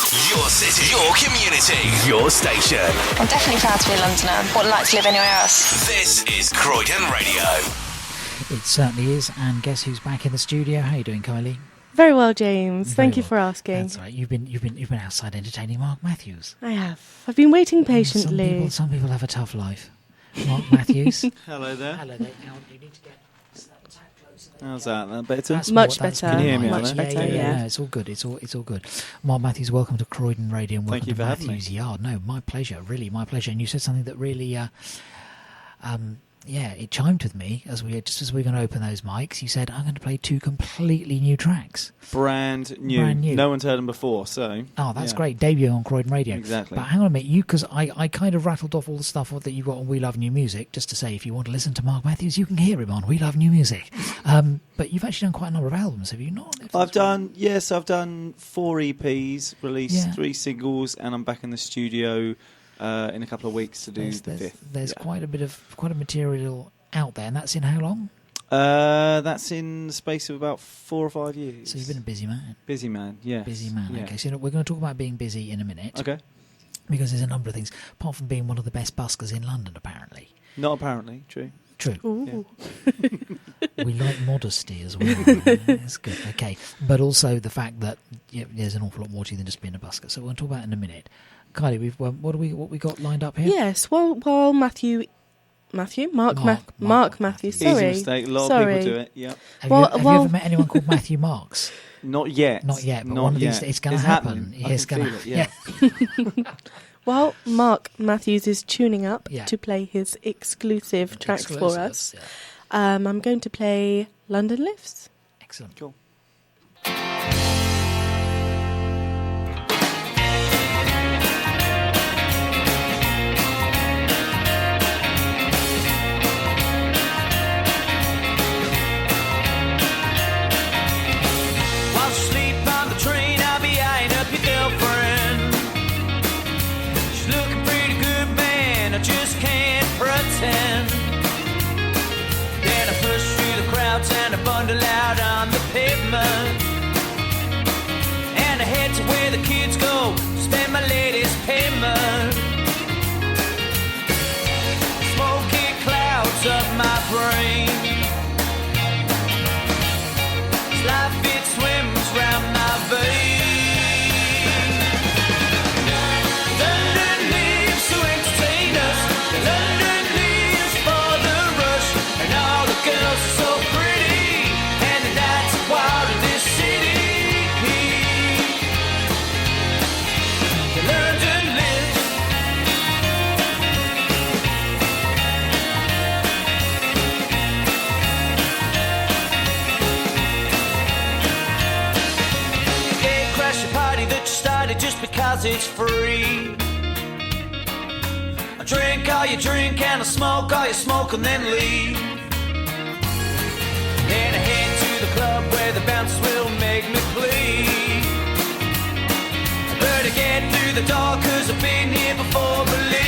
Your city, your community, your station. I'm definitely proud to be a Londoner. Wouldn't like to live anywhere else. This is Croydon Radio. It certainly is. And guess who's back in the studio? How you doing, Kylie? Very well, James. Very Thank you well. for asking. That's right. You've been outside entertaining Mark Mathews. I have. I've been waiting patiently. Some people have a tough life. Mark Mathews. Hello there. Hello there. Now, you need to get a tad closer. How's that? That better? That's Much that's better. Can you hear me, Much Alan? better, yeah. No, it's all good. It's all good. Mark Mathews, welcome to Croydon Radio and welcome Thank you to for having Mathews Yard. No, my pleasure. Really, my pleasure. And you said something that really, it chimed with me as we were going to open those mics. You said, I'm going to play two completely new tracks. Brand new. Brand new. No one's heard them before, so... Oh, that's yeah. great. Debut on Croydon Radio. Exactly. But hang on a minute, because I kind of rattled off all the stuff that you got on We Love New Music, just to say, if you want to listen to Mark Mathews, you can hear him on We Love New Music. But you've actually done quite a number of albums, have you not? I've done 4 EPs, released 3 singles, and I'm back in the studio in a couple of weeks to do the 5th. There's quite a material out there, and that's in how long? That's in the space of about 4 or 5 years. So you've been a busy man. Busy man, yes. Busy man. Yeah. Okay, so we're going to talk about being busy in a minute. Okay. Because there's a number of things, apart from being one of the best buskers in London, apparently. Not apparently, true. True. Ooh. We like modesty as well. That's good. Okay, but also the fact that there's an awful lot more to you than just being a busker. So we'll talk about it in a minute. Kylie, what we got lined up here? Yes, while Mark Mathews. Sorry. Easy mistake. A lot of people do it. Yeah. Have you ever met anyone called Matthew Marks? Not yet. Not yet, but Not one of these, yet. it's going to It's happen. happening. I can feel it, yeah. While Mark Mathews is tuning up Yeah. to play his exclusive tracks for us, Yeah. I'm going to play London Lifts. Excellent. Cool. While you sleep on the train, I'll be eyeing up your girlfriend. She's looking pretty good, man, I just can't pretend. Then I push through the crowds and I bundle out on the pavement. And I head to where the kids go, spend my latest payment. Smoky clouds up my brain. Life, it swims round my veins. London lives to entertain us. London lives for the rush. And all the girls are so pretty. And the nights are wild in this city. London lives. Just because it's free. I drink all you drink and I smoke all you smoke and then leave. Then I head to the club where the bouncers will make me plead. I better get through the door cause I've been here before, believe.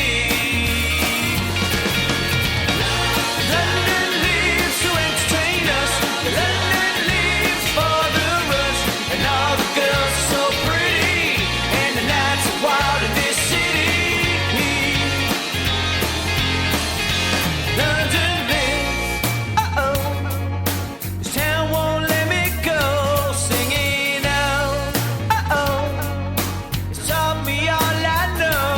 London lives to entertain us. London lives for the rush. And all the girls are so pretty. Wild in this city, London lives. This town won't let me go. Singing out. It's taught me all I know.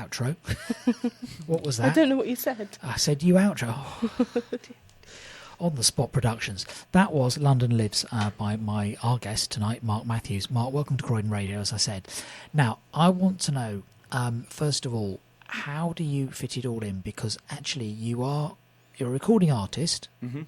outro. What was that? I don't know what you said. I said you outro. Oh. On the Spot Productions. That was London Lives by our guest tonight, Mark Mathews. Mark, welcome to Croydon Radio, as I said. Now, I want to know, first of all, how do you fit it all in? Because actually, you're a recording artist. Mm-hmm.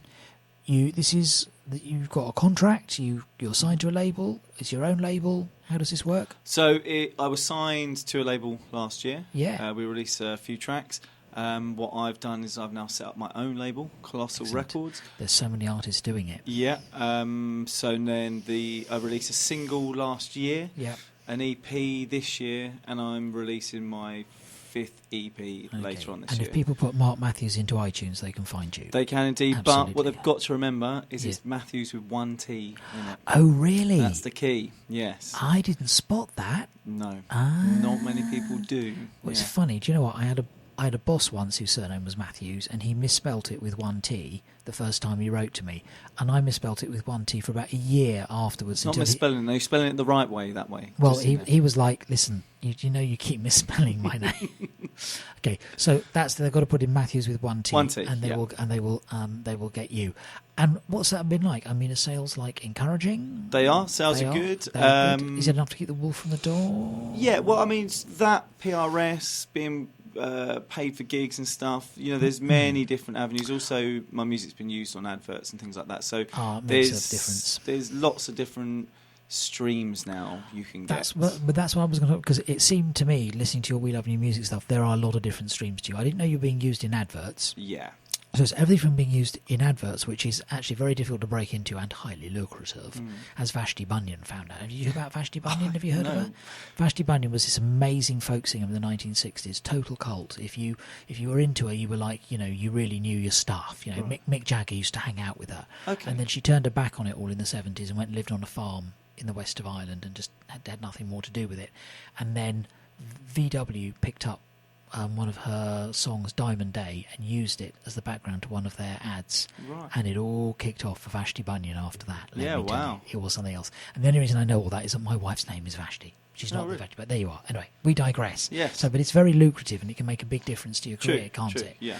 You've got a contract. You're signed to a label. It's your own label. How does this work? So I was signed to a label last year. Yeah. We released a few tracks. What I've done is I've now set up my own label, Colossal Excellent. Records. There's so many artists doing it. Yeah. So then I released a single last year, Yeah. an EP this year, and I'm releasing my 5th EP later on this and year. if people put Mark Mathews into iTunes, they can find you. They can indeed, Absolutely. but what they've got to remember is Yeah. it's Mathews with one T in it. Oh, really? That's the key, yes. I didn't spot that. No, Ah. not many people do. Well, it's Yeah. funny. Do you know what? I had a boss once whose surname was Mathews, and he misspelt it with one T the first time he wrote to me, and I misspelt it with one T for about a year afterwards. It's not until misspelling, though. You're spelling it the right way that way. Well, Just, you know. he was like, "Listen, you know, you keep misspelling my name." Okay, so they've got to put in Mathews with one T, One T, and they yeah. will get you. And what's that been like? I mean, are sales like encouraging? They are. Sales They are good. They are good. Is it enough to keep the wolf from the door? Yeah, well, I mean, that PRS being paid for gigs and stuff, you know, there's many different avenues. Also, my music's been used on adverts and things like that. So It makes a difference. There's lots of different streams now you can get. But that's what I was going to, because it seemed to me, listening to your We Love New Music stuff, there are a lot of different streams to you. I didn't know you were being used in adverts. Yeah. So it's everything from being used in adverts, which is actually very difficult to break into and highly lucrative, as Vashti Bunyan found out. Have you heard about Vashti Bunyan? Have you heard of her? Vashti Bunyan was this amazing folk singer of the 1960s, total cult. If you were into her, you were like, you know, you really knew your stuff. You know, Right. Mick Jagger used to hang out with her. Okay. And then she turned her back on it all in the 70s and went and lived on a farm in the west of Ireland and just had nothing more to do with it. And then VW picked up one of her songs, Diamond Day, and used it as the background to one of their ads. Right. And it all kicked off for Vashti Bunyan after that. Let Yeah, me tell wow. you. It was something else. And the only reason I know all that is that my wife's name is Vashti. She's not really? Vashti, but there you are. Anyway, we digress. Yes. So, but it's very lucrative and it can make a big difference to your True, career, can't true, it? yeah.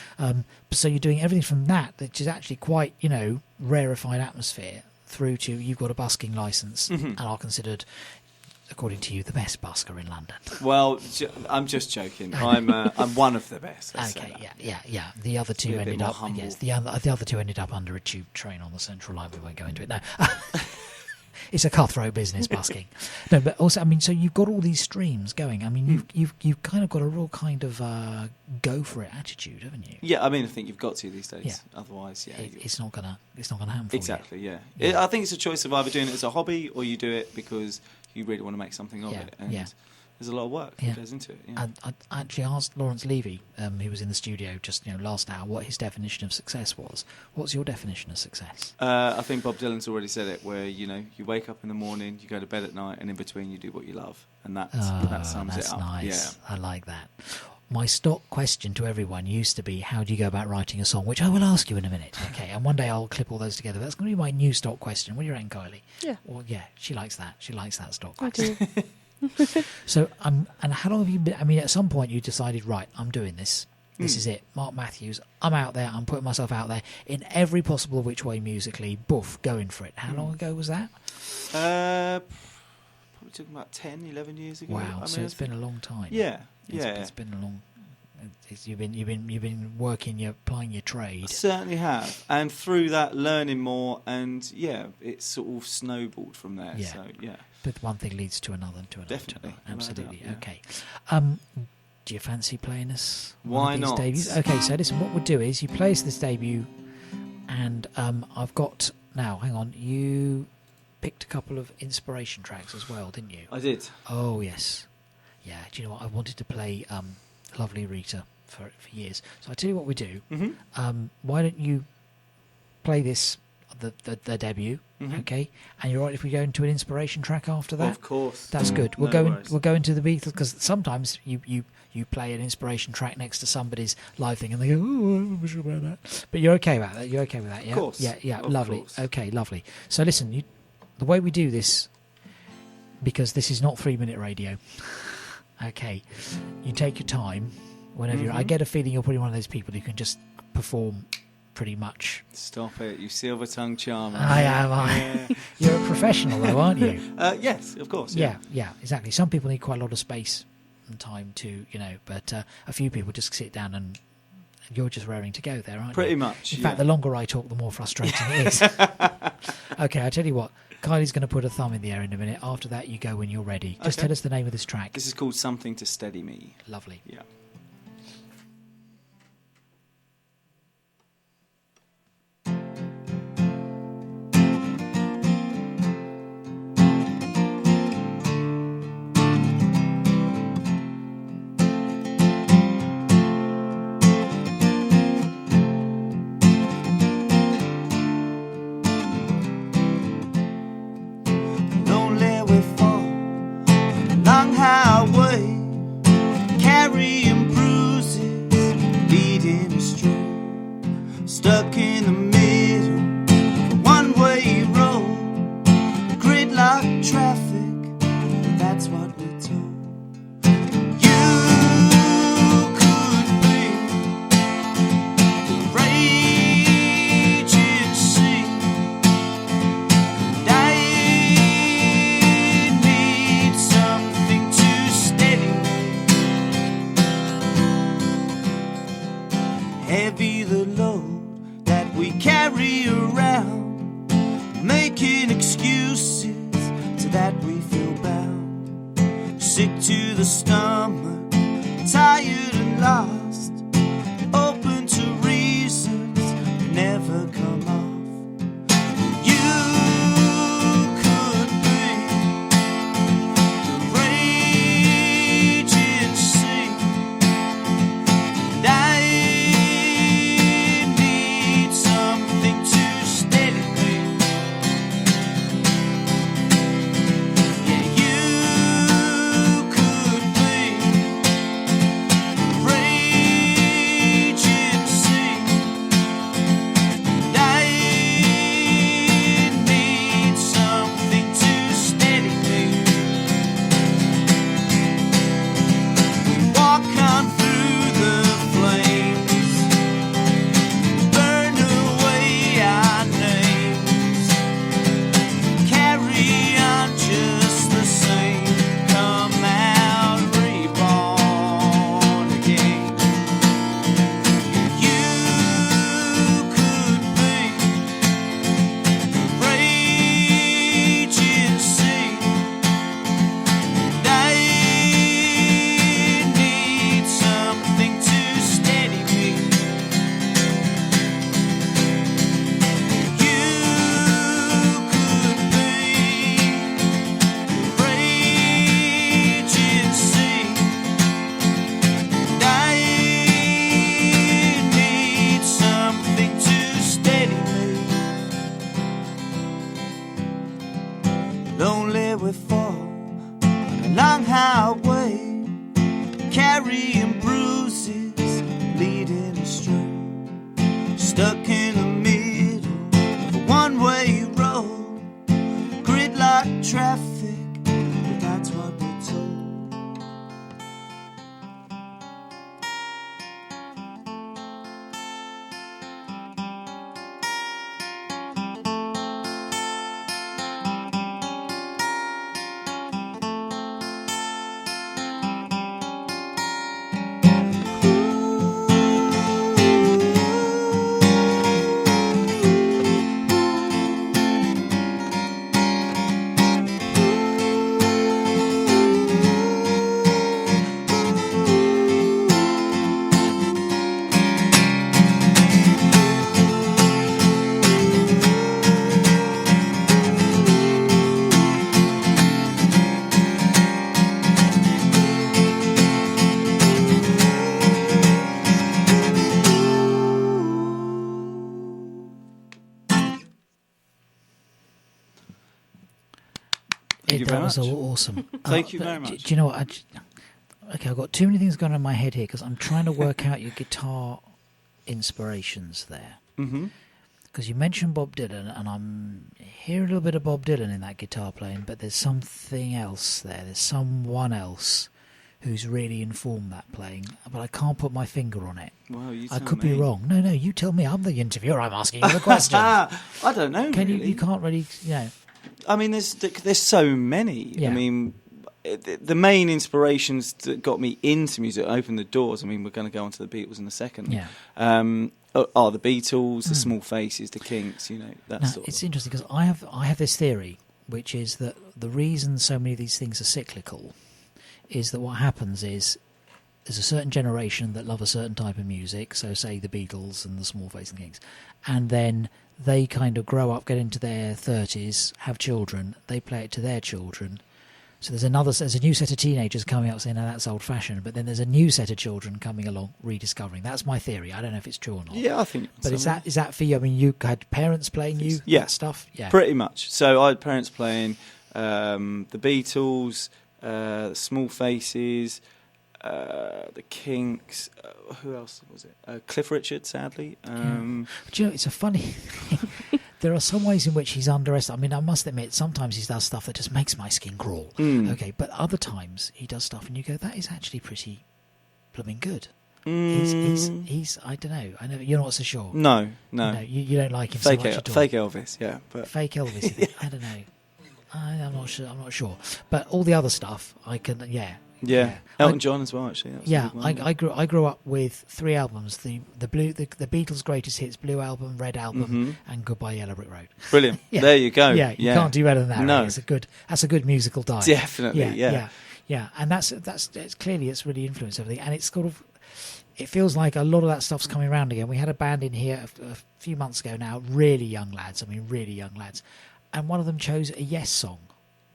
So you're doing everything from that, which is actually quite, you know, rarefied atmosphere, through to you've got a busking license and are considered, according to you, the best busker in London. Well, I'm just joking. I'm one of the best. let's say Okay, that. yeah. The other two Be a bit ended more up. humble. Yes, the other two ended up under a tube train on the Central Line. We won't go into it now. It's a cutthroat business, busking. No, but also, I mean, so you've got all these streams going. I mean, you've kind of got a real kind of go for it attitude, haven't you? Yeah, I mean, I think you've got to these days. Yeah. Otherwise, yeah. It's not gonna happen for Exactly, you. yeah. I think it's a choice of either doing it as a hobby or you do it because you really want to make something of Yeah, it. And yeah. there's a lot of work Yeah. that goes into it. Yeah. I actually asked Lawrence Levy, who was in the studio just last hour, what his definition of success was. What's your definition of success? I think Bob Dylan's already said it, where you wake up in the morning, you go to bed at night, and in between you do what you love, and that sums that's it up. nice. Yeah. I like that. My stock question to everyone used to be, how do you go about writing a song? Which I will ask you in a minute, okay? And one day I'll clip all those together. That's going to be my new stock question. What do you reckon, Kylie? Yeah. Well, yeah, she likes that. She likes that stock I question. do. So, and how long have you been? I mean, at some point you decided, right, I'm doing this. This is it. Mark Mathews. I'm out there. I'm putting myself out there in every possible which way musically. Boof, going for it. How long ago was that? Probably took about 10, 11 years ago. Wow. I mean, So it's been a long time. Yeah, It's been a long. You've been working, you're applying your trade. I certainly have, and through that, learning more, and it's sort of snowballed from there. Yeah. So yeah, But one thing leads to another, to another. Definitely. To another. Absolutely. No doubt, Okay. Do you fancy playing us Why one of these not? debuts? Okay, so listen, what we'll do is you play us this debut, and I've got now. Hang on, you picked a couple of inspiration tracks as well, didn't you? I did. Oh yes, yeah. Do you know what? I wanted to play Lovely Rita for years. So I tell you what we do. Mm-hmm. Why don't you play this the debut? Mhm. Okay, and you're right if we go into an inspiration track after that. Of course. That's good. We'll No go worries. we'll go into the Beatles, because sometimes you play an inspiration track next to somebody's live thing and they go, oh, I'm not sure about that. But you're okay about that. You're okay with that, yeah? course. Yeah. Of Lovely. course. Okay, lovely. So listen, the way we do this, because this is not 3-minute radio, Okay, you take your time whenever Mm-hmm. I get a feeling you're probably one of those people who can just perform pretty much. Stop it, you silver-tongued charmer. I am. You're a professional, though, aren't you? Yes, of course. Yeah, exactly. Some people need quite a lot of space and time to, but a few people just sit down and you're just raring to go there, aren't Pretty you? much. In fact, the longer I talk, the more frustrating it is. Okay, I tell you what. Kylie's going to put a thumb in the air in a minute. After that, you go when you're ready. Just Okay. tell us the name of this track. This is called Something to Steady Me. Lovely. Yeah. Lonely we fall on a long highway, carrying bruises, leading astray, stuck in the middle of a one-way road, gridlock traffic, that's what we're told. You could be the raging sea, and I need something to steady me. Heavy the load that we carry around, making excuses so that we feel bound. Sick to the stomach, tired and lost, open to reasons that never come off. You could be the raging sea, and I need something to steady me. Yeah, you could be the raging sea, and I need something to steady me. We walk on through the flames, burn away our names, carry on just the same, come out reborn again. You could be the raging sea, and I need something to steady me. You could be the raging sea, and I need something to steady me. Lonely we fall on a long highway, carrying bruises, leading astray, stuck in the middle of a one-way road, gridlock traffic, but that's what we're told. Thank you very That was much. awesome. Thank you but very much. Do you know what? Okay, I've got too many things going on in my head here because I'm trying to work out your guitar inspirations there. Mm-hmm. Because you mentioned Bob Dylan, and I'm hearing a little bit of Bob Dylan in that guitar playing, but there's something else there. There's someone else who's really informed that playing, but I can't put my finger on it. Well, you I tell could me. be wrong. No, you tell me. I'm the interviewer. I'm asking you the question. I don't know. Can really. you can't really, I mean, there's so many. Yeah. I mean, the main inspirations that got me into music, opened the doors. I mean, we're going to go on to the Beatles in a second. Yeah. Are the Beatles, the Small Faces, the Kinks, that Now, sort of. it's interesting because I have this theory, which is that the reason so many of these things are cyclical is that what happens is there's a certain generation that love a certain type of music, so say the Beatles and the Small Faces and the Kinks, and then they kind of grow up, get into their 30s, have children, they play it to their children. So there's a new set of teenagers coming up saying, "No, that's old-fashioned," but then there's a new set of children coming along rediscovering. That's my theory. I don't know if it's true or not. Yeah, I think. But is that for you? I mean, you had parents playing you that stuff? Yeah. Pretty much. So I had parents playing the Beatles, the Small Faces, the Kinks. Who else was it? Cliff Richard, sadly. But it's a funny thing. There are some ways in which he's underestimated. I mean, I must admit, sometimes he does stuff that just makes my skin crawl. Okay, but other times he does stuff and you go, that is actually pretty blooming good. He's I don't know. I know you're not so sure. No. You don't like him Fake so much at all. Fake Elvis, yeah. But Fake Elvis, you think? I don't know. I'm not sure. But all the other stuff, I can, yeah. Elton John as well, actually. That was a good one. I grew up with 3 albums: the Beatles' greatest hits, Blue Album, Red Album, and Goodbye Yellow Brick Road. Brilliant. There you go. Yeah, you can't do better than that. No. Right? That's a good musical diet. Definitely. Yeah. And that's clearly it's really influenced everything, and it's it feels like a lot of that stuff's coming around again. We had a band in here a few months ago now, really young lads, and one of them chose a Yes song.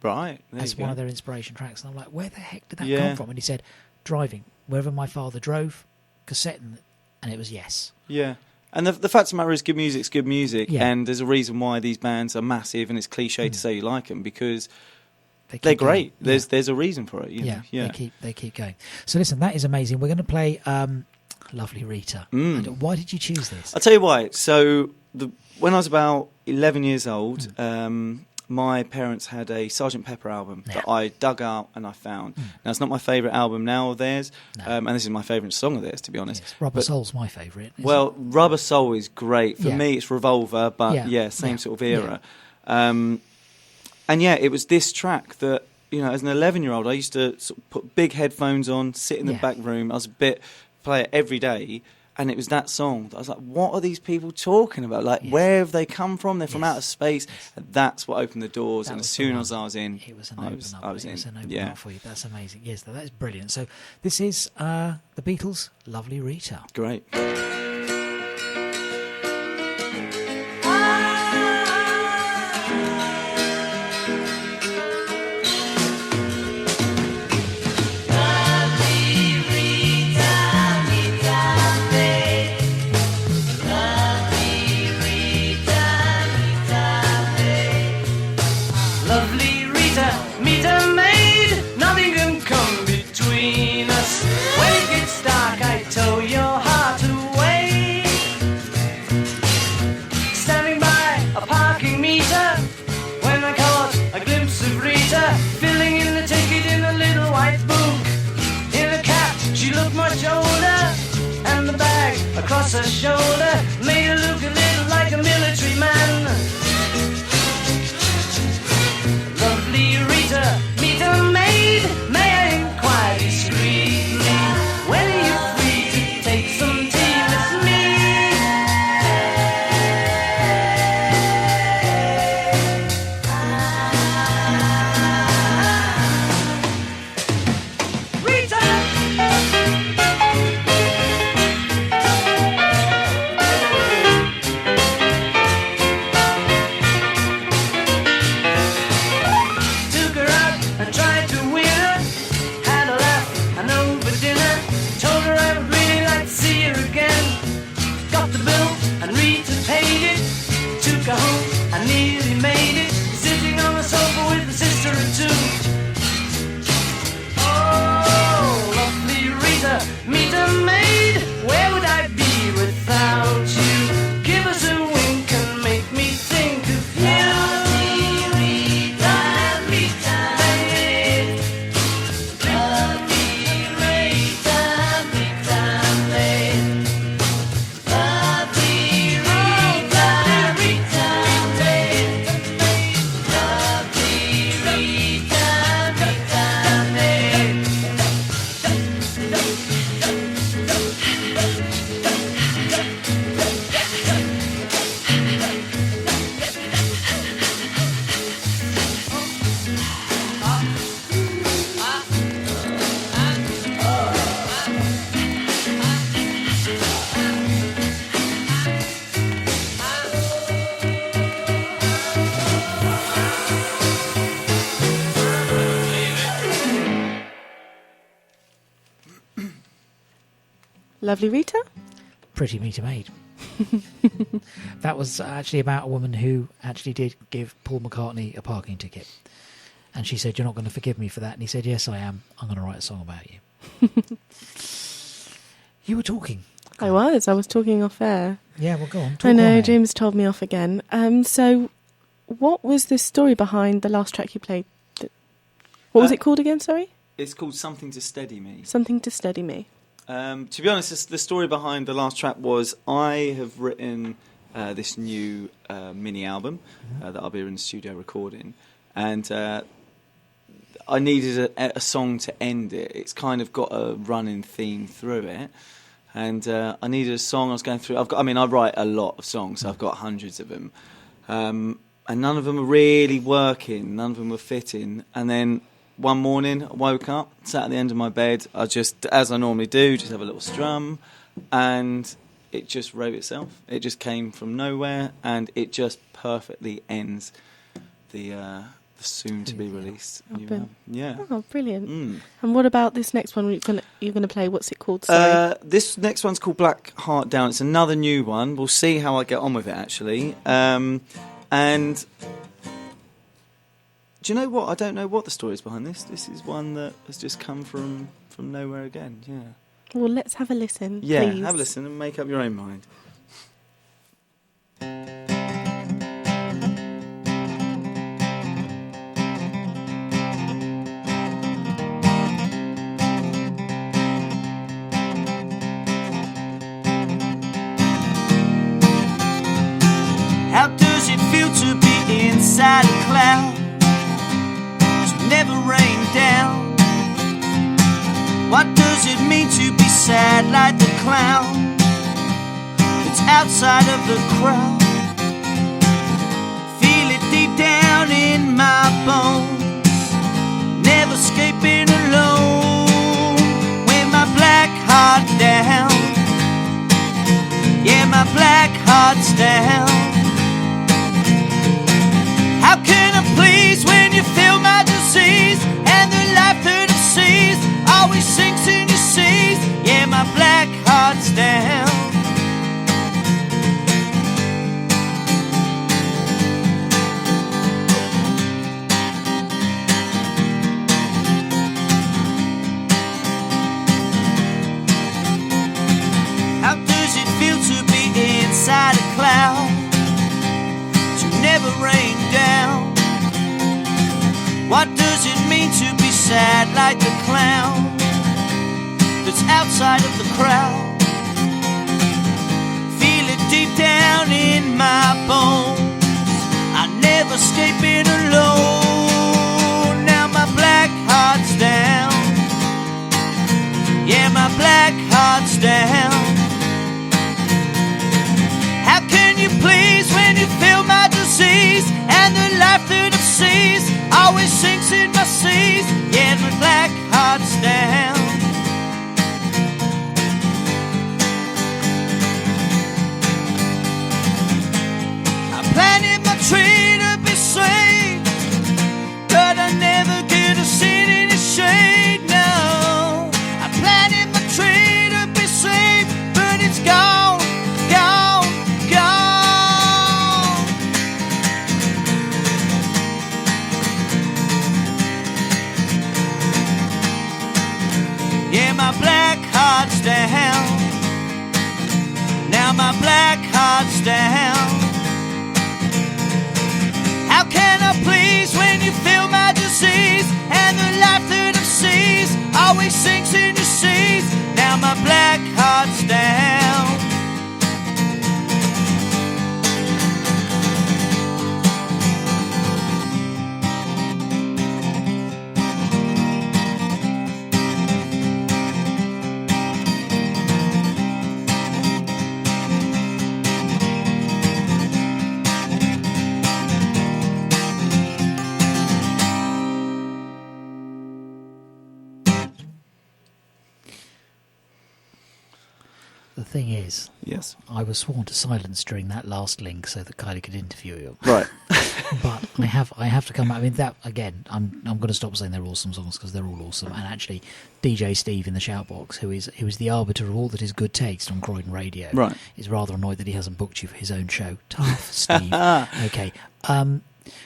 Right. That's one of their inspiration tracks. And I'm like, where the heck did that come from? And he said, driving. Wherever my father drove, cassette, and it was Yes. Yeah. And the fact of the matter is, good music's good music. Yeah. And there's a reason why these bands are massive, and it's cliche to say you like them, because They're great. Going. There's a reason for it. You know? They keep going. So listen, that is amazing. We're going to play Lovely Rita. And why did you choose this? I'll tell you why. So when I was about 11 years old, my parents had a Sgt. Pepper album that I dug out and I found. Now, it's not my favourite album now of theirs, and this is my favourite song of theirs, to be honest. Yes. Rubber Soul's my favourite. Well, Rubber Soul is great. For me, it's Revolver, but same sort of era. And it was this track that, as an 11-year-old, I used to sort of put big headphones on, sit in the back room. I was play it every day. And it was that song that I was like, what are these people talking about? Like, where have they come from? They're from outer space. And that's what opened the doors. And as soon as I was in, it was an I open was up. in. It was an open up for you. That's amazing. Yes, that is brilliant. So this is the Beatles' Lovely Rita. Great. Across her shoulder, made her look a little like a military man. Lovely Rita, meet her maid. May I inquire discreetly, when are you free to take some tea with me? Rita! Lovely Rita? Pretty Meter Maid. That was actually about a woman who actually did give Paul McCartney a parking ticket. And she said, "You're not going to forgive me for that." And he said, "Yes, I am. I'm going to write a song about you." You were talking. I was talking off air. Yeah, well, go on. I know, James told me off again. So, what was the story behind the last track you played? What was it called again, sorry? It's called Something to Steady Me. Something to Steady Me. To be honest, the story behind the last track was I have written this new mini album that I'll be in the studio recording, and I needed a song to end it. It's kind of got a running theme through it, and I needed a song. I was going through. I write a lot of songs. So I've got hundreds of them, and none of them are really working. None of them were fitting, and then one morning, I woke up, sat at the end of my bed. I just, as I normally do, just have a little strum, and it just wrote itself. It just came from nowhere, and it just perfectly ends the soon-to-be released new album. Yeah. Oh, brilliant! And what about this next one you're gonna play? What's it called? Sorry. This next one's called Black Heart Down. It's another new one. We'll see how I get on with it, actually. And do you know what? I don't know what the story is behind this. This is one that has just come from nowhere again, yeah. Well, let's have a listen, yeah, please. Have a listen and make up your own mind. How does it feel to be inside a cloud? Never rain down. What does it mean to be sad like the clown that's outside of the crowd? Feel it deep down in my bones, never escaping alone. With my black heart down, yeah, my black heart's down. How can I please when you feel my disease, and the life that it sees always sinks in your seas? Yeah, my black heart's down. How does it feel to be inside a cloud, to never rain down? What does it mean to be sad like the clown that's outside of the crowd? Feel it deep down in my bones, I never escaping alone. Now my black heart's down, yeah, my black heart's down. How can you please when you feel my disease, and the life that it sees always sinks in my seas? Yeah, my black heart's down. I planted my tree to be saved, but I never get to sit in the shade, no. I planted my tree to be saved, but it's gone, gone, gone. Yeah, my black heart's down. Now my black heart's down. How can I please when you feel my disease, and the life that it sees always sinks in your seas? Now my black heart's down. The thing is, Yes. I was sworn to silence during that last link so that Kylie could interview you. Right. But I have to come back. I mean, that again, I'm going to stop saying they're awesome songs because they're all awesome. And actually, DJ Steve in the Shoutbox, who is the arbiter of all that is good taste on Croydon Radio, right, is rather annoyed that he hasn't booked you for his own show. Tough, Steve. Okay.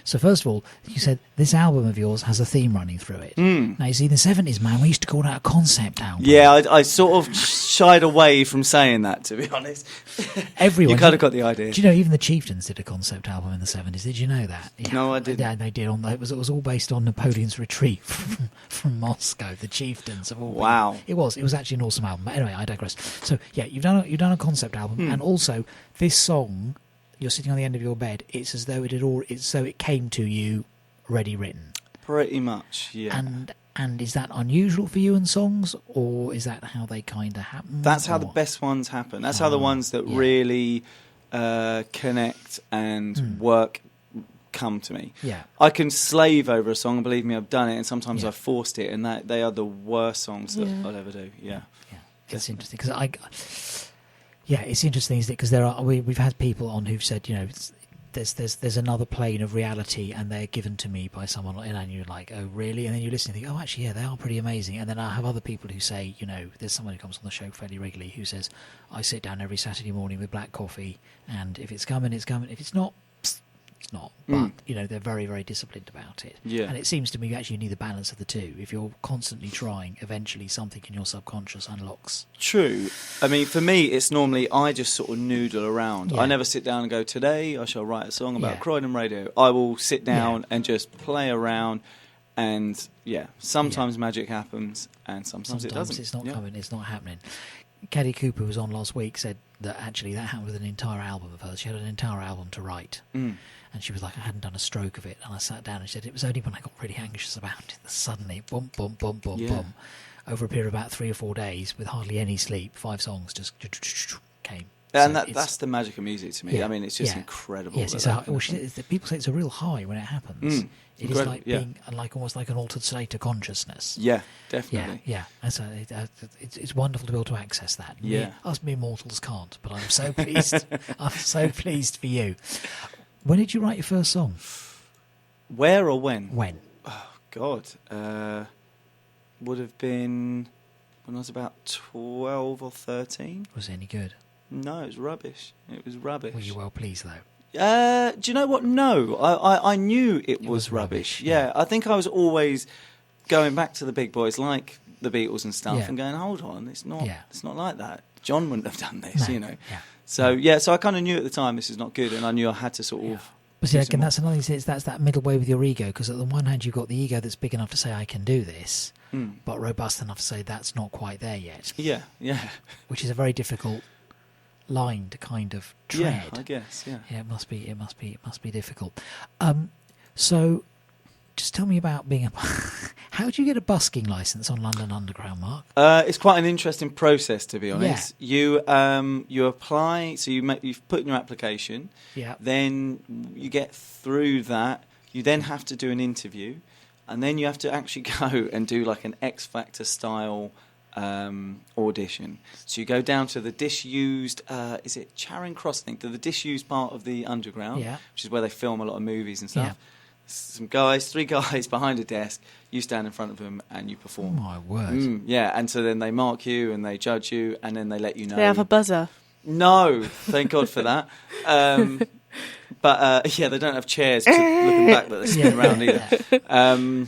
So first of all, you said this album of yours has a theme running through it. Now, you see, in the 70s, man, we used to call that a concept album. Yeah, I sort of shied away from saying that, to be honest. Everyone, you kind of got the idea. Do you know even the Chieftains did a concept album in the 70s? Did you know that? Yeah. No, I didn't. Yeah, they did. It was all based on Napoleon's retreat from Moscow. The Chieftains of all. Wow. It was actually an awesome album. But anyway, I digress. So yeah, you've done a concept album, and also this song. You're sitting on the end of your bed. It's as though it came to you, ready written. Pretty much, yeah. And is that unusual for you in songs, or is that how they kind of happen? That's how the best ones happen. That's how the ones that really connect and work come to me. Yeah, I can slave over a song, and believe me, I've done it, and sometimes I've forced it, and they are the worst songs that I'll ever do. Yeah, it's interesting because Yeah, it's interesting, isn't it? Because we've had people on who've said, there's another plane of reality, and they're given to me by someone, and you're like, oh really? And then you listen and think, oh actually, yeah, they are pretty amazing. And then I have other people who say, there's someone who comes on the show fairly regularly who says, I sit down every Saturday morning with black coffee, and if it's coming, it's coming. If it's not, it's not. But they're very, very disciplined about it. Yeah. And it seems to me actually you need the balance of the two. If you're constantly trying, eventually something in your subconscious unlocks. True. I mean, for me, it's normally I just sort of noodle around. Yeah. I never sit down and go, today I shall write a song about Croydon Radio. I will sit down and just play around, and sometimes magic happens, and sometimes it doesn't. It's not coming. It's not happening. Caddy Cooper was on last week, said that actually that happened with an entire album of hers. She had an entire album to write. And she was like, I hadn't done a stroke of it. And I sat down and she said, it was only when I got really anxious about it that suddenly, boom, boom, boom, boom, boom, over a period of about 3 or 4 days, with hardly any sleep, 5 songs just came. And that's the magic of music to me. Yeah, I mean, it's just incredible. Yes, people say it's a real high when it happens. It is like being almost like an altered state of consciousness. Yeah, definitely. Yeah. And so it's wonderful to be able to access that. Yeah. Us mere mortals can't, but I'm so pleased. I'm so pleased for you. When did you write your first song? Where or when? When? Oh, God. Would have been when I was about 12 or 13. Was it any good? No, it was rubbish. It was rubbish. Were you well pleased, though? Do you know what? No. I knew it was rubbish. Yeah, I think I was always going back to the big boys like the Beatles and stuff and going, hold on, it's not like that. John wouldn't have done this, Yeah. So, so I kind of knew at the time this is not good, and I knew I had to sort of... But see, again, that's another thing, that's that middle way with your ego, because on the one hand, you've got the ego that's big enough to say, I can do this, but robust enough to say, that's not quite there yet. Yeah. Which is a very difficult line to kind of tread. Yeah, I guess, yeah. Yeah, it must be difficult. So, just tell me about being a... How do you get a busking licence on London Underground, Mark? It's quite an interesting process, to be honest. Yeah. You apply, so you've put in your application. Yeah. Then you get through that. You then have to do an interview, and then you have to actually go and do like an X Factor style audition. So you go down to the disused, is it Charing Cross? I think the disused part of the Underground, which is where they film a lot of movies and stuff. Yeah. 3 guys behind a desk, you stand in front of them and you perform. Oh my word. And so then they mark you and they judge you and then they let you know. They have a buzzer? No, thank God for that. But they don't have chairs looking back that they spin around either.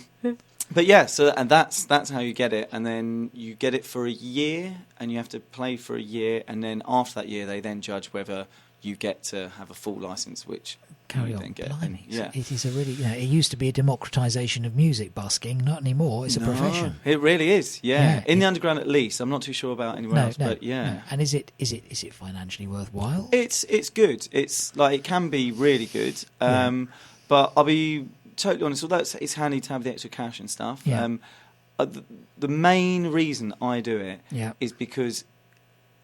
But so and that's how you get it, and then you get it for a year, and you have to play for a year, and then after that year, they then judge whether you get to have a full license, which carry you on. then get. Blimey. Yeah. It is a really, it used to be a democratisation of music busking, not anymore. It's a profession. It really is. Yeah. In the Underground, at least. I'm not too sure about anywhere else, but yeah. No. And is it financially worthwhile? It's good. It's like it can be really good. But I'll be totally honest, although it's handy to have the extra cash and stuff. Yeah. The main reason I do it is because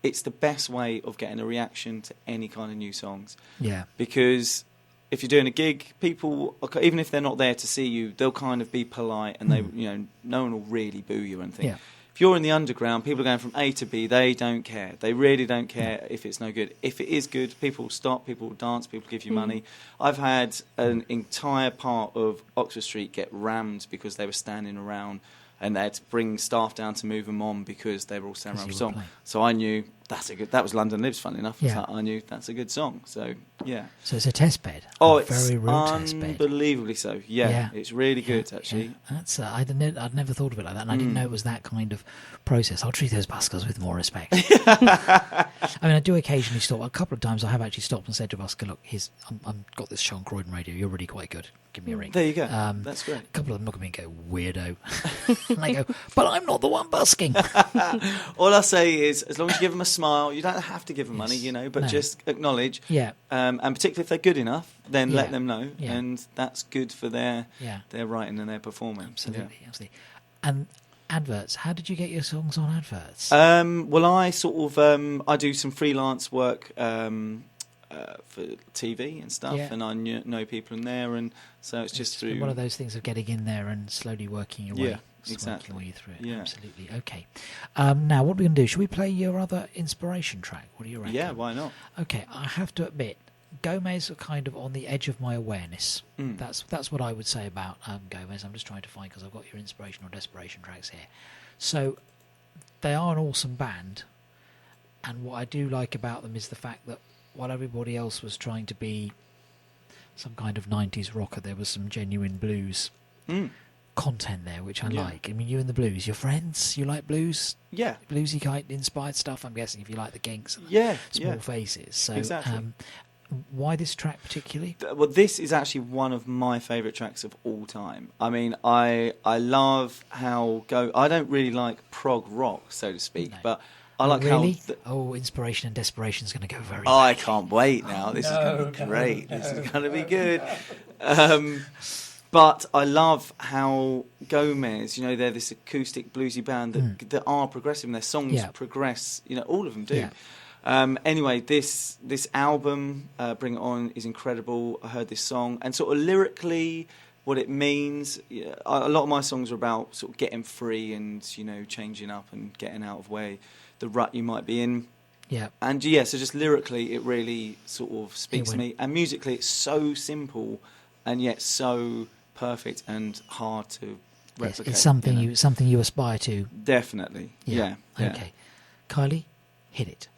it's the best way of getting a reaction to any kind of new songs. Yeah. Because if you're doing a gig, people, even if they're not there to see you, they'll kind of be polite and they, no one will really boo you or anything. Yeah. if you're in the underground, people are going from A to B. They don't care. They really don't care if it's no good. If it is good, people will stop, people will dance, people give you money. I've had an entire part of Oxford Street get rammed because they were standing around, and they had to bring staff down to move them on because they were all standing around for a song. So I knew that was London Lives, funnily enough. Yeah. So I knew that's a good song. So, yeah. So it's a test bed. Oh, a very real test bed. Unbelievably so. Yeah, it's really good, actually. Yeah. That's I'd never thought of it like that, and I didn't know it was that kind of process. I'll treat those buskers with more respect. I mean, I do occasionally stop. A couple of times I have actually stopped and said to a busker, look, I've got this show on Croydon Radio. You're really quite good. Give me a ring. There you go. That's great. A couple of them look at me and go, weirdo. And I go, but I'm not the one busking. All I say is, as long as you give them a smile, you don't have to give them money, but just acknowledge. Yeah. And particularly if they're good enough, then let them know. Yeah. And that's good for their writing and their performance. Absolutely, absolutely. And adverts, how did you get your songs on adverts? Well, I sort of, I do some freelance work for TV and stuff, and I know people in there, and so it's just through one of those things of getting in there and slowly working your way. Yeah, exactly. Working your way through it. Yeah. Absolutely. Okay. Now, what are we going to do? Should we play your other inspiration track? What do you reckon? Yeah, why not? Okay, I have to admit, Gomez are kind of on the edge of my awareness. That's what I would say about Gomez. I'm just trying to find, because I've got your inspiration or desperation tracks here. So they are an awesome band, and what I do like about them is the fact that while everybody else was trying to be some kind of 90s rocker, there was some genuine blues content there, which I like. I mean, you and the blues, you're friends? You like blues? Yeah. Bluesy kind inspired stuff, I'm guessing, if you like the Kinks and Small Faces. So, exactly. Why this track particularly? Well, this is actually one of my favourite tracks of all time. I mean, I love how I don't really like prog rock, so to speak, but I like how... Inspiration and Desperation is going to go very badly. I can't wait now. This is going to be great. This is going to be good. But I love how Gomez, they're this acoustic bluesy band that are progressive, and their songs progress. All of them do. Yeah. Anyway, this album, Bring It On, is incredible. I heard this song, and sort of lyrically, what it means. A lot of my songs are about sort of getting free and changing up and getting out of the rut you might be in. Yeah. And so just lyrically, it really sort of speaks to me. And musically, it's so simple and yet so perfect and hard to replicate. It's something you aspire to. Definitely. Yeah. Okay. Kylie, hit it.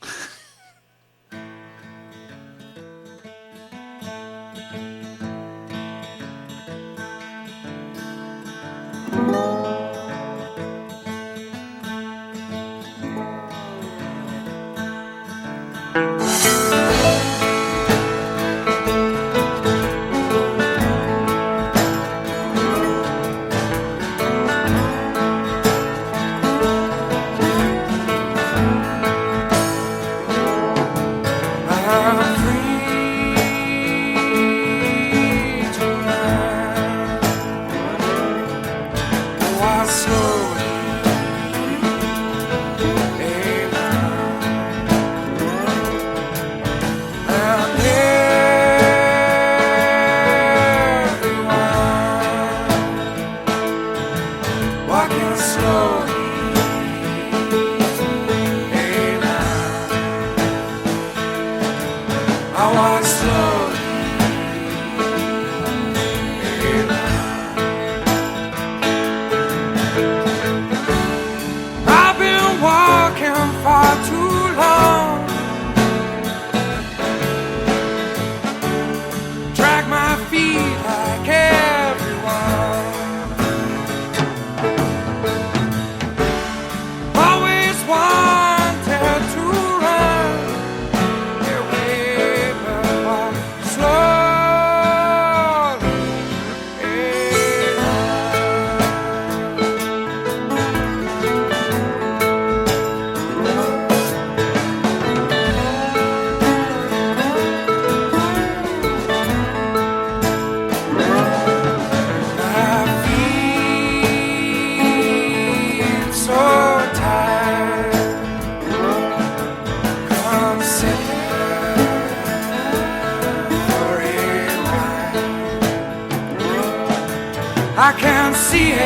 I can see it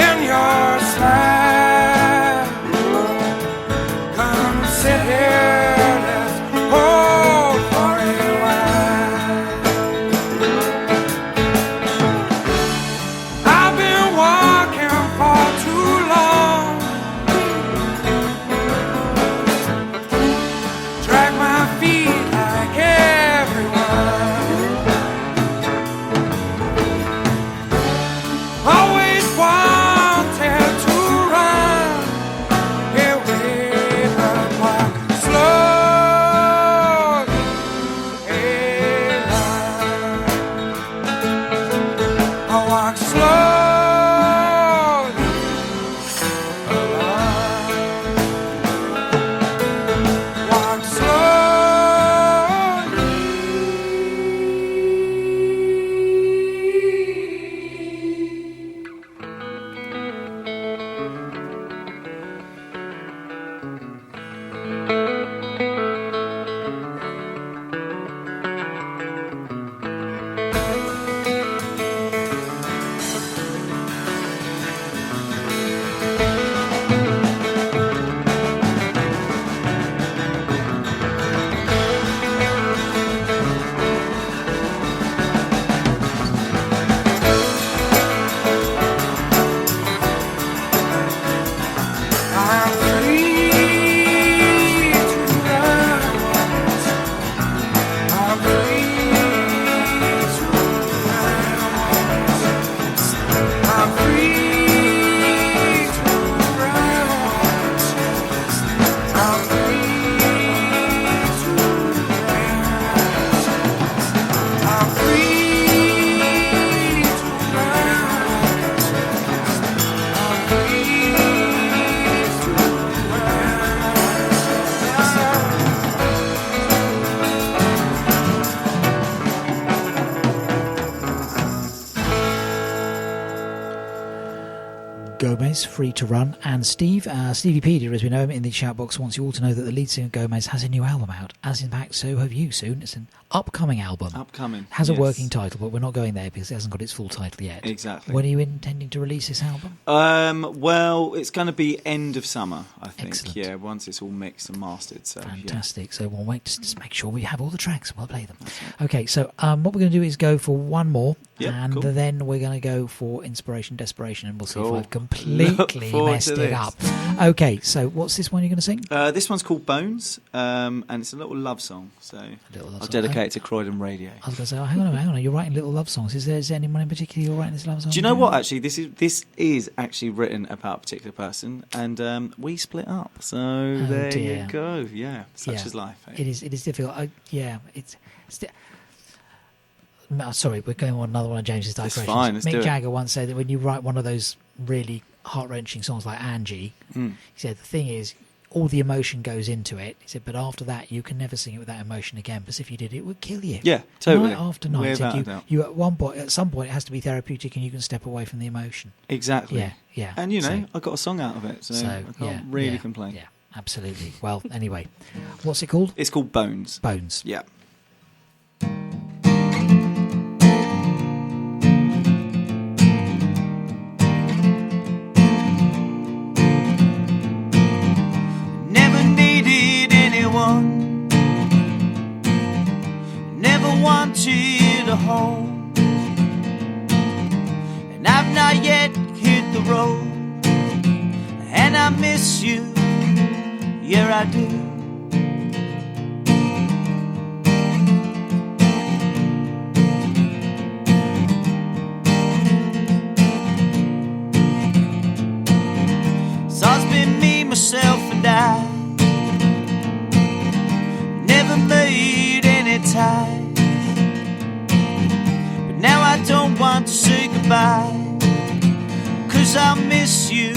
in your Gomez, Free to Run, and Stevie Pedia, as we know him in the shout box, wants you all to know that the lead singer Gomez has a new album out, as in fact so have you soon. It's an upcoming album. Has a working title, but we're not going there because it hasn't got its full title yet. Exactly. When are you intending to release this album? Well, it's going to be end of summer, I think. Excellent. Yeah, once it's all mixed and mastered. So fantastic. Yeah. So we'll wait to just make sure we have all the tracks and we'll play them. Okay, so what we're going to do is go for one more, and then we're going to go for Inspiration, Desperation, and we'll see if I've completely messed it up. Okay, so what's this one you're going to sing? This one's called Bones, and it's a little love song. So I'll dedicate it to Croydon Radio. I was going to say, hang on, you're writing little love songs. Is there anyone in particular you're writing this love song? Do you know what? Actually, this is actually written about a particular person, and we split up. So there you go. Yeah, such is life. Eh? It is difficult. Sorry, we're going on another one of James's digressions. It's fine. Mick Jagger once said that when you write one of those really heart-wrenching songs like Angie, he said the thing is, all the emotion goes into it. He said, but after that, you can never sing it with that emotion again, because if you did, it would kill you. Yeah, totally. Night after night. He said you at some point, it has to be therapeutic, and you can step away from the emotion. Exactly. Yeah. And I got a song out of it, so I can't really complain. Yeah, absolutely. Well, anyway, what's it called? It's called Bones. Bones. Yeah. Wanted a home, and I've not yet hit the road, and I miss you, yeah I do. So it's been me, myself and I, never made any ties. Now I don't want to say goodbye, 'cause I'll miss you,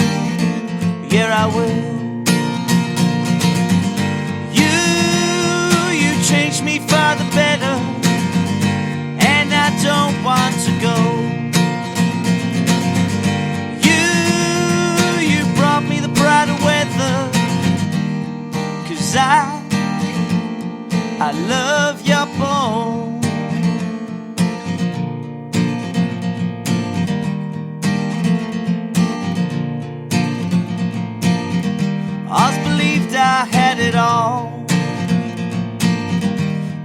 yeah I will. You changed me for the better, and I don't want to go. You brought me the brighter weather, 'cause I love your bones. I had it all,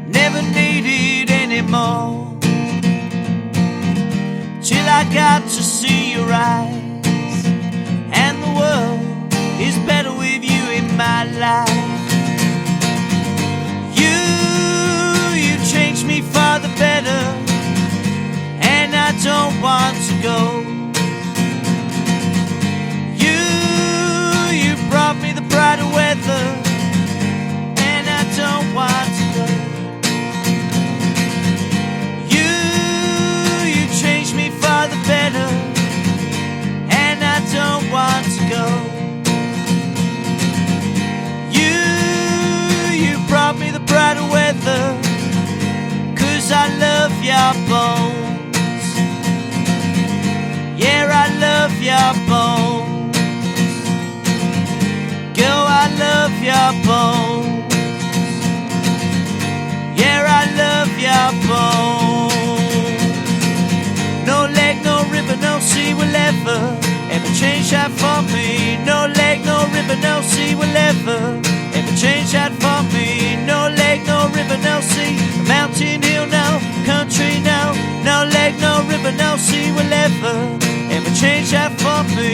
never needed any more, till I got to see your eyes, and the world is better with you in my life. You changed me for the better, and I don't want to go. You brought me the brighter weather, and I don't want to go. You changed me for the better, and I don't want to go. You brought me the brighter weather, 'cause I love your bones. Yeah, I love your bones. Girl, I love your bones. Yeah, I love your bones. No leg, no river, no sea will ever change that for me. No leg, no river, no sea will ever change that for me. No leg, no river, no sea, mountain, hill, no country, no. No leg, no river, no sea will ever change that for me.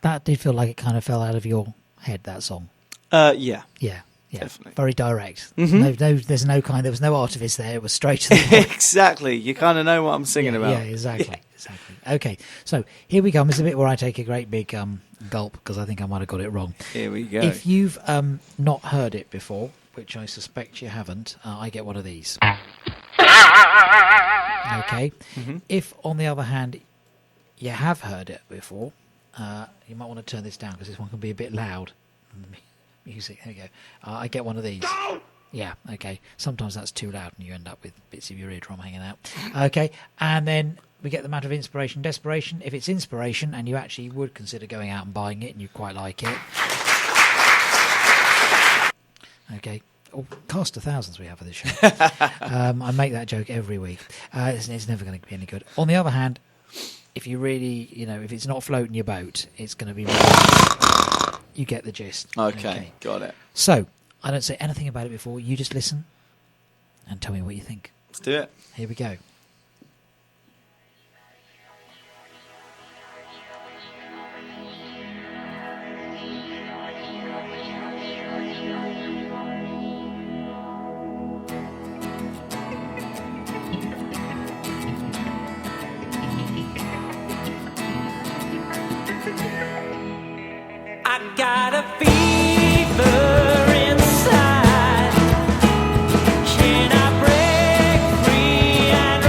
That did feel like it kind of fell out of your head, that song? Yeah. Yeah. Definitely. Very direct. Mm-hmm. There was no artifice there. It was straight to the point. Exactly. You kind of know what I'm singing about. Yeah, exactly. Okay, so here we go. This is a bit where I take a great big gulp because I think I might have got it wrong. Here we go. If you've not heard it before, which I suspect you haven't, I get one of these. Okay. Mm-hmm. If, on the other hand, you have heard it before, you might want to turn this down because this one can be a bit loud. Music. There we go. I get one of these. Go! Yeah. Okay. Sometimes that's too loud, and you end up with bits of your eardrum hanging out. Okay. And then we get the matter of inspiration, desperation. If it's inspiration, and you actually would consider going out and buying it, and you quite like it. Okay. Oh, cast of thousands we have for this show. I make that joke every week. It's never going to be any good. On the other hand, if you really, if it's not floating your boat, it's going to be. You get the gist. Okay, got it. So, I don't say anything about it before. You just listen and tell me what you think. Let's do it. Here we go. I got a fever inside. Can I break free and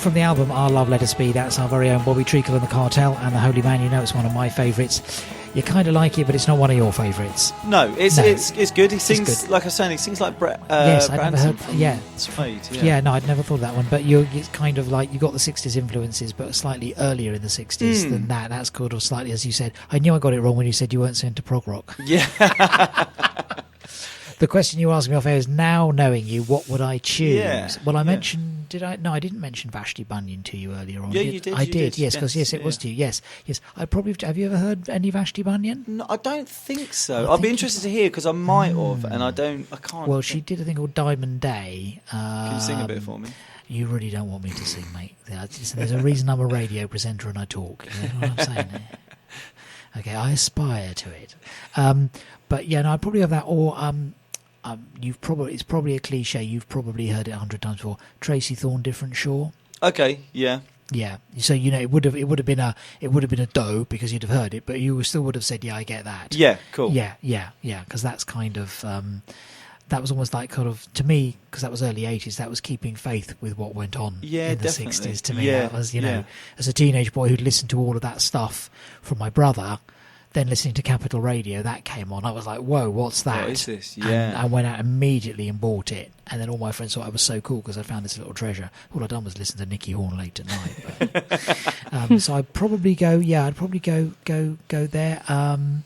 from the album Our Love Let Us Be, that's our very own Bobby Treacle and the Cartel and the Holy Man. You know it's one of my favourites. You kind of like it, but it's not one of your favourites. No, it's good. He sings, good. like I was saying, he sings like Brett. Yes, I'd never heard. Yeah, Suede. Yeah, no, I'd never thought of that one. But it's kind of like you got the '60s influences, but slightly earlier in the '60s than that. That's kind of slightly, as you said. I knew I got it wrong when you said you weren't so into prog rock. Yeah. The question you asked me off air is, now knowing you, what would I choose? Yeah, Well, I mentioned, did I? No, I didn't mention Vashti Bunyan to you earlier on. Yeah, you did. I did, yes, because it was to you. Yes. I probably. Have you ever heard any Vashti Bunyan? No, I don't think so. I'd be interested to hear because I might have, and I can't. Well, she did a thing called Diamond Day. Can you sing a bit for me? You really don't want me to sing, mate. There's a reason I'm a radio presenter and I talk. You know what I'm saying? Okay, I aspire to it. But yeah, no, I'd probably have that, or it's probably a cliche. You've probably heard it 100 times before. Tracy Thorn, Different Shore. Okay, yeah. Yeah, so it would have been a dough because you'd have heard it, but you still would have said, yeah, I get that. Yeah, cool. Yeah, because that's kind of that was almost like kind of, to me, because that was early 80s, that was keeping faith with what went on in the 60s. To me, that was, as a teenage boy who'd listened to all of that stuff from my brother, then listening to Capital Radio, that came on. I was like, whoa, what's that? What is this? Yeah. And I went out immediately and bought it. And then all my friends thought I was so cool because I found this little treasure. All I'd done was listen to Nicky Horn late at night. But, so I'd probably go there. And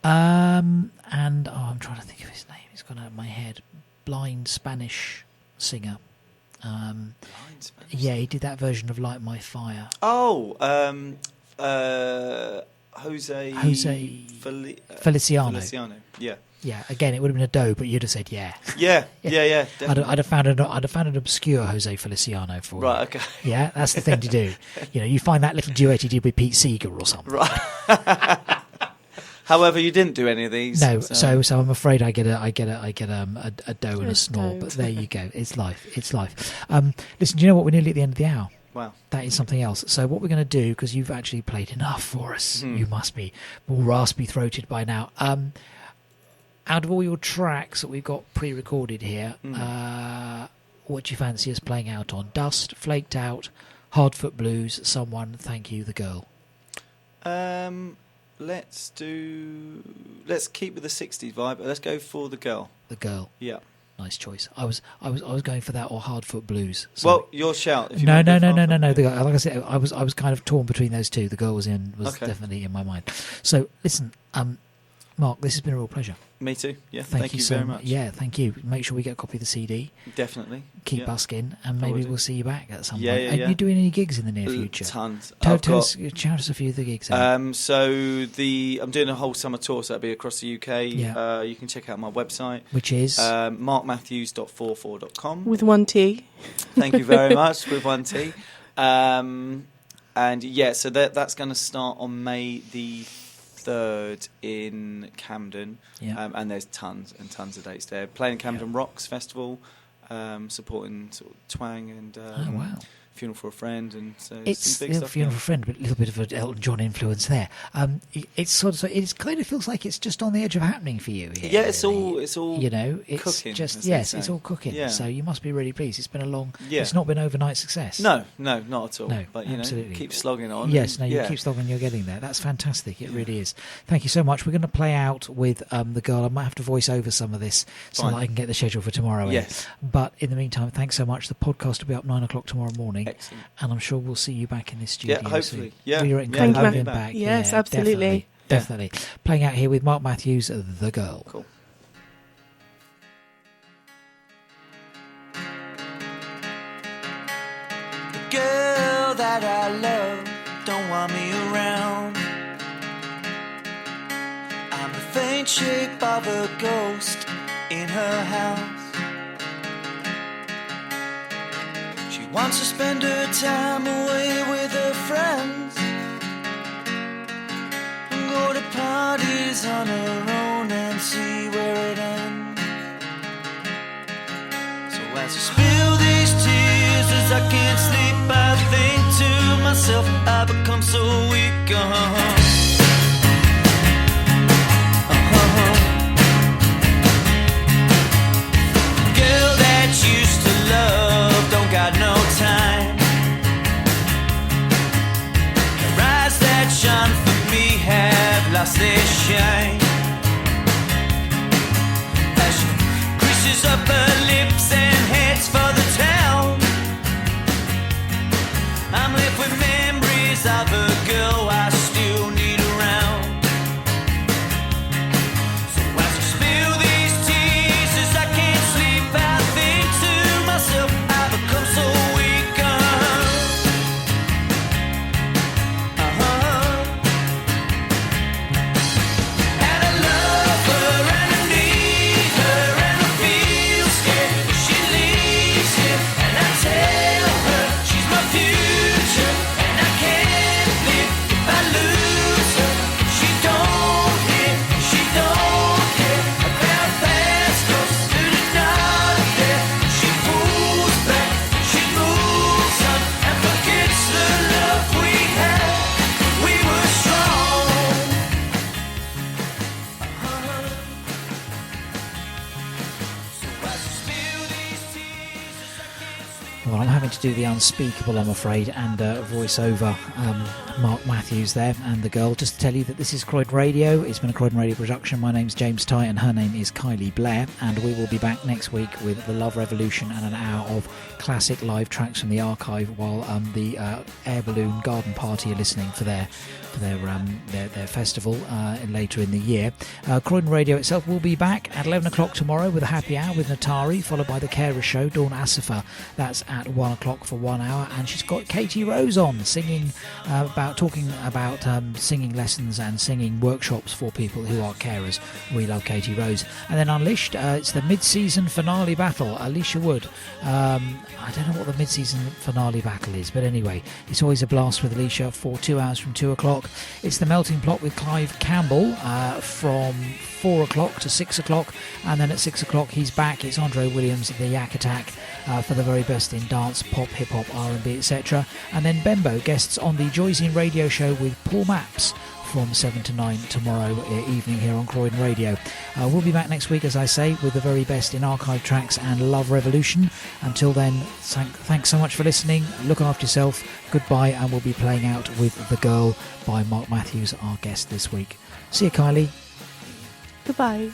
I'm trying to think of his name. It's gone out of my head. Blind Spanish singer. Blind Spanish? Yeah, he did that version of Light My Fire. Oh, Jose Feliciano. Yeah. Yeah, again, it would have been a dough, but you'd have said yeah. Yeah. Definitely. I'd have found an obscure Jose Feliciano for right. you. Okay. Yeah, that's the thing to do. You find that little duet he did with Pete Seeger or something. Right. However, you didn't do any of these. No, so I'm afraid I get a dough and a snore. But there you go. It's life. Listen, do you know what? We're nearly at the end of the hour. Wow. That is something else. So what we're going to do, because you've actually played enough for us, you must be more raspy-throated by now. Out of all your tracks that we've got pre-recorded here, what do you fancy us playing out on? Dust, Flaked Out, Hardfoot Blues, Someone, Thank You, The Girl. Let's keep with the 60s vibe. Let's go for The Girl. The Girl. Yeah. Nice choice. I was going for that or Hardfoot Blues. Sorry. Well, your shout. If you No. The Girl. Like I said, I was kind of torn between those two. The Girl was definitely in my mind. So listen, Mark, this has been a real pleasure. Me too. Yeah. Thank you so very much. Yeah, thank you. Make sure we get a copy of the CD. Definitely. Keep busking, and maybe we'll see you back at some point. Yeah. Are you doing any gigs in the near future? Tons. Shout us a few of the gigs. So I'm doing a whole summer tour, so that'll be across the UK. Yeah. You can check out my website, which is markmathews.44.com with one T. Thank you very much. With one T. And yeah, so that's going to start on May the 3rd in Camden, and there's tons and tons of dates there. Playing Camden Rocks Festival, supporting sort of twang and Funeral for a Friend, and so it's some big stuff. Funeral for a Friend, but a little bit of an Elton John influence there. It's sort of it kind of feels like it's just on the edge of happening for you here. Yeah, it's all it's cooking, just it's all cooking. Yeah. So you must be really pleased. It's been a long. Yeah. It's not been overnight success. No, not at all. No, but absolutely. Keep slogging on. Yes, you keep slogging. You're getting there. That's fantastic. It really is. Thank you so much. We're going to play out with The Girl. I might have to voice over some of this so that I can get the schedule for tomorrow. Yes. But in the meantime, thanks so much. The podcast will be up 9:00 tomorrow morning. Excellent. And I'm sure we'll see you back in this studio. Yeah, hopefully. Soon. Yeah. Thank you, having back. Yes, absolutely. Definitely. Playing out here with Mark Mathews, The Girl. Cool. The girl that I love don't want me around. I'm the faint shape of a ghost in her house. She wants to spend her time away with her friends and go to parties on her own and see where it ends. So as I spill these tears, as I can't sleep, I think to myself, I become so weak. Girl that used to love don't got no time. realize their shame. As she creases up her lips and heads for the town, I'm left with memories of a girl I still need around. So as I spill these tears, as I can't sleep, I think to myself, I've become so weak. And I love her and I need her and I feel scared if she leaves here. And I tell her she's my future and I can't live if I lose her. She don't care about past cause there's not there. She pulls back, she moves on and forgets the love we had when we were strong. So as I spill these tears, as I can't sleep. Well, I'm having to do the unspeakable, I'm afraid, and voice over Mark Mathews there and the girl. Just to tell you that this is Croydon Radio. It's been a Croydon Radio production. My name's James Ty and her name is Kylie Blair, and we will be back next week with The Love Revolution and an hour of classic live tracks from the archive while the Air Balloon Garden Party are listening for their festival later in the year. Croydon Radio itself will be back at 11 o'clock tomorrow with a happy hour with Natari, followed by the Carer Show, Dawn Asifa. That's at 1 o'clock for 1 hour, and she's got Katie Rose on talking about singing lessons and singing workshops for people who are carers. We love Katie Rose. And then Unleashed, it's the mid-season finale battle. Alicia Wood. I don't know what the mid-season finale battle is, but anyway, it's always a blast with Alicia for 2 hours from 2 o'clock. It's the Melting Plot with Clive Campbell from 4 o'clock to 6 o'clock, and then at 6 o'clock he's back. It's Andre Williams, the Yak Attack, for the very best in dance, pop, hip-hop, R&B, etc. And then Bembo guests on the Joyzine Radio Show with Paul Maps from 7 to 9 tomorrow evening here on Croydon Radio. We'll be back next week, as I say, with the very best in archive tracks and Love Revolution. Until then, thanks so much for listening. Look after yourself. Goodbye, and we'll be playing out with The Girl by Mark Mathews, our guest this week. See you, Kylie. Goodbye.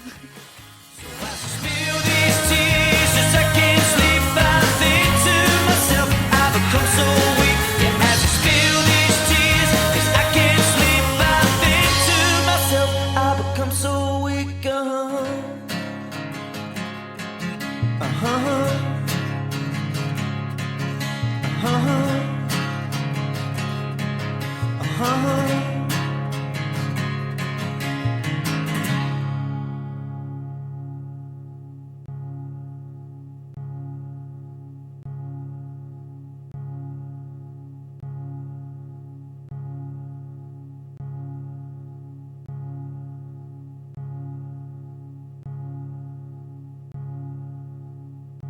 Spill these tears as I can't sleep. I think to myself, I've become so weak. Yeah, as I spill these tears as I can't sleep, I think to myself, I've become so weak. Uh-huh.